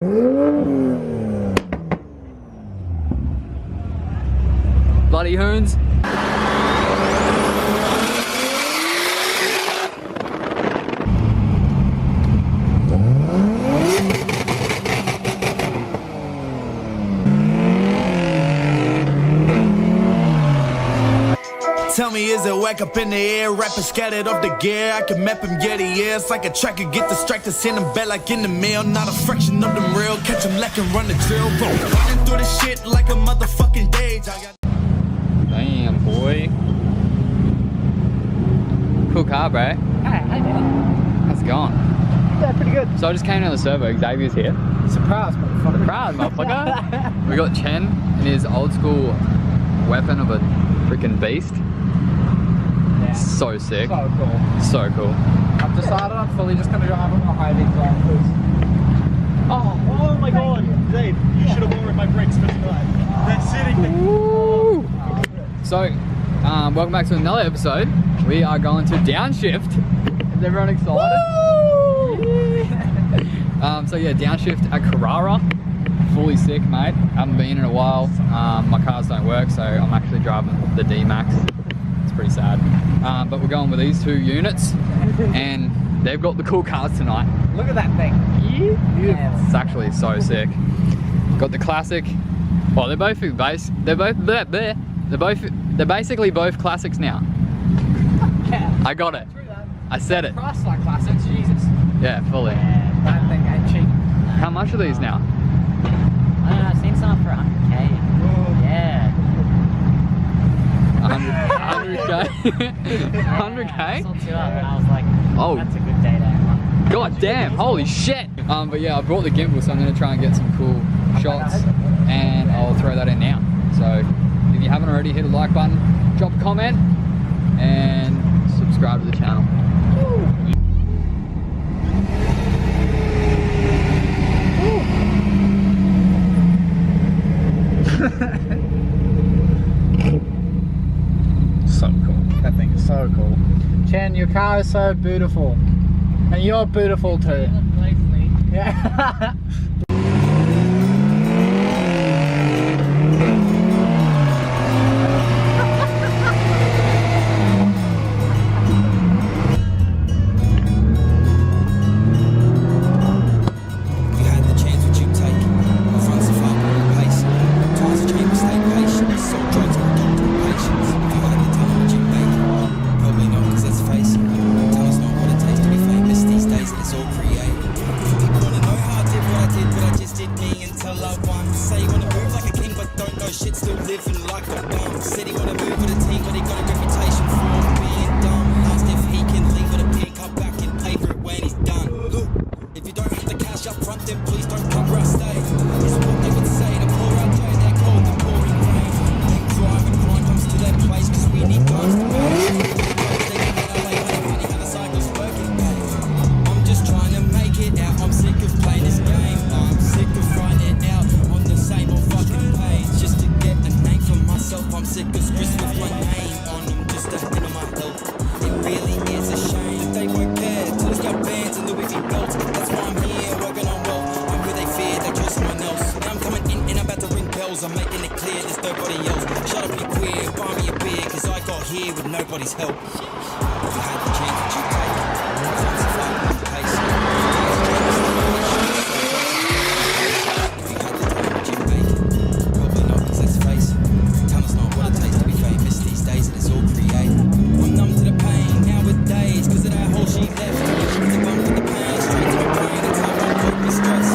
Bloody hoons. Tell me, is it whack up in the air? Rapping scattered off the gear. I can map him, yeah, he is. Like a tracker, get distracted, send him back like in the mail. Not a fraction of them real. Catch him lacking, run the drill. Bro, running through the shit like a motherfucking dage. Damn, boy. Cool car, bro. Hey, how you doing? How's it going? Yeah, pretty good. So I just came down the servo. Xavier's here. Surprise, motherfucker. Surprise, motherfucker. We got Chen and his old school weapon of a freaking beast. Yeah. So sick. So cool. So cool. I've decided I'm fully just going to drive on my high-vis because... Oh my god, Dave, you should have lowered my brakes for tonight. That's sitting there. Woo! So, welcome back to another episode. We are going to Downshift. Is everyone excited? So yeah, Downshift at Carrara. Fully sick, mate. Haven't been in a while. My cars don't work, so I'm actually driving the D-Max. It's pretty sad. But we're going with these two units, and they've got the cool cars tonight. Look at that thing. Yeah. It's actually so sick. Got the classic. Well, they're basically both classics now. Yeah. I got it. I said it. Price like classics, Jesus. Yeah, fully. Yeah, that thing ain't cheap. How much are these now? I don't know, I've seen some for 100k. Yeah. 100k? 100k? I saw two up and I was like, Oh. that's a good day to have one. God damn, holy shit! But yeah, I brought the gimbal, so I'm going to try and get some cool shots, and I'll throw that in now. So if you haven't already, hit a like button, drop a comment, and subscribe to the channel. So cool. That thing is so cool. Chen, your car is so beautiful. And you're beautiful too. Yeah. I'm making it clear there's nobody else. Shut up, be queer, buy me a beer, cause I got here with nobody's help. If you had the chance, would you take it? Pace. If you had the time, would you make it? Probably not, cause let's face it. Tell us not what it takes to be famous these days, and it's all created. I'm numb to the pain nowadays, cause of that hole she left. It's a bump with the pain, straight to the brain, it's how I cope with stress.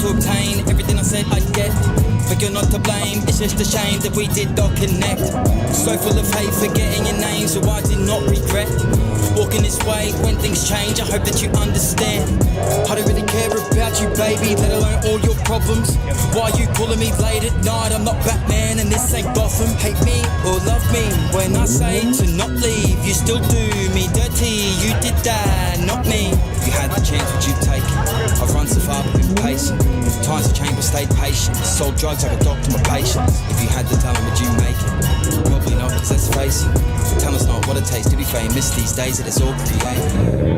Obtain everything I said I'd get, but you're not to blame. It's just a shame that we did not connect. So full of hate, forgetting your name, so I did not regret walking this way. When things change, I hope that you understand. I don't really care about you, baby, let alone all your problems. Why you calling me late at night? I'm not Batman and this ain't Gotham. Hate me or love me, when I say to not leave, you still do me dirty. You did that, not me. If you had the chance, would you take it? I've fronts of up with pace. Times have changed but stayed patient. Sold drugs like a doctor, my patient. If you had the talent, would you make it? Probably not, cause let's face it, talent's not what it takes to be famous these days, that it's all created.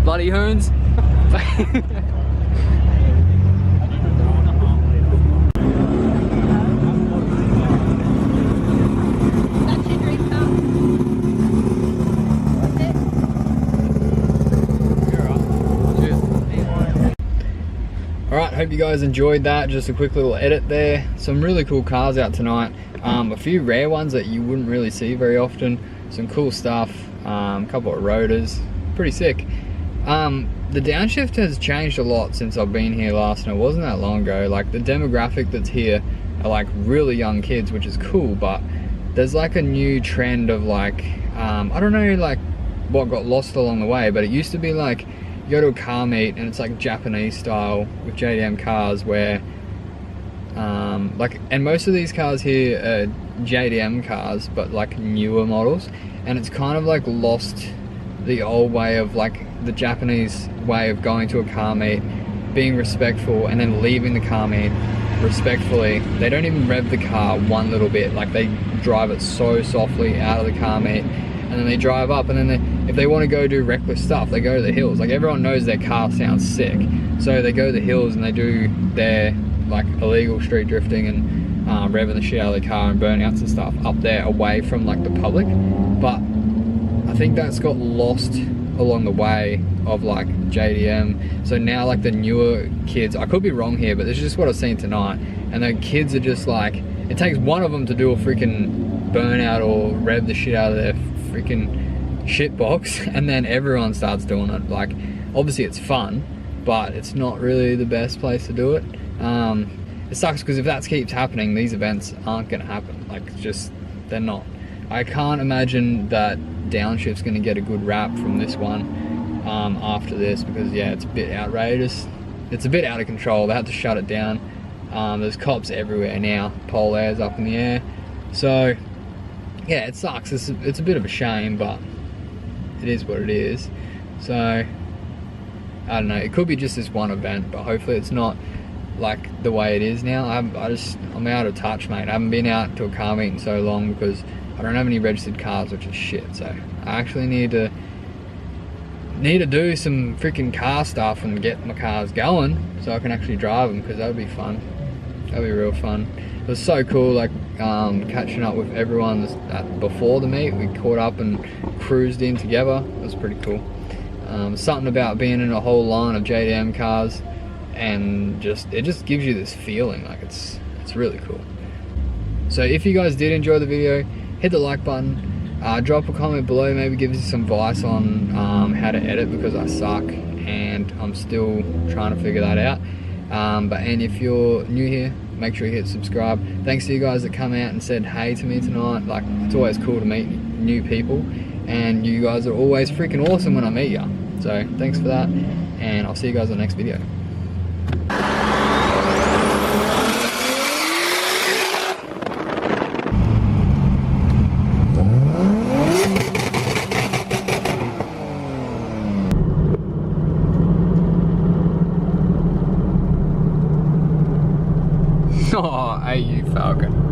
Bloody hoons. Alright, hope you guys enjoyed that. Just a quick little edit there. Some really cool cars out tonight. A few rare ones that you wouldn't really see very often. Some cool stuff. A couple of rotors. Pretty sick. The downshift has changed a lot since I've been here last, and it wasn't that long ago. Like, the demographic that's here are like really young kids, which is cool, but there's like a new trend of like, I don't know like what got lost along the way, but it used to be like, you go to a car meet and it's like Japanese style with JDM cars where like, and most of these cars here are JDM cars, but like newer models, and it's kind of like lost the old way of like the Japanese way of going to a car meet, being respectful, and then leaving the car meet respectfully. They don't even rev the car one little bit. Like, they drive it so softly out of the car meet, and then they drive up, and then if they want to go do reckless stuff, they go to the hills. Like, everyone knows their car sounds sick, so they go to the hills and they do their like illegal street drifting and revving the shit out of the car and burnouts and stuff up there away from like the public. But I think that's got lost along the way of like JDM. So now like the newer kids, I could be wrong here, but this is just what I've seen tonight, and the kids are just like, it takes one of them to do a freaking burnout or rev the shit out of their freaking shitbox, and then everyone starts doing it. Like, obviously it's fun, but it's not really the best place to do it. It sucks because if that keeps happening, these events aren't going to happen. Like, it's just, they're not. I can't imagine that Downshift's going to get a good rap from this one after this, because yeah, it's a bit outrageous. It's a bit out of control. They had to shut it down. There's cops everywhere now, pole airs up in the air. So yeah, it sucks. It's a bit of a shame, but it is what it is. So I don't know, it could be just this one event, but hopefully it's not like the way it is now. I'm out of touch, mate. I haven't been out to a car meet in so long because I don't have any registered cars, which is shit. So I actually need to do some freaking car stuff and get my cars going so I can actually drive them, because that would be fun. That would be real fun. It was so cool, like catching up with everyone before the meet. We caught up and cruised in together. It was pretty cool. Something about being in a whole line of JDM cars, and it just gives you this feeling, like it's really cool. So if you guys did enjoy the video, hit the like button, drop a comment below, maybe give us some advice on how to edit, because I suck and I'm still trying to figure that out. And if you're new here, make sure you hit subscribe. Thanks to you guys that come out and said hey to me tonight. Like, it's always cool to meet new people, and you guys are always freaking awesome when I meet you. So thanks for that, and I'll see you guys in the next video. Oh, hey you Falcon.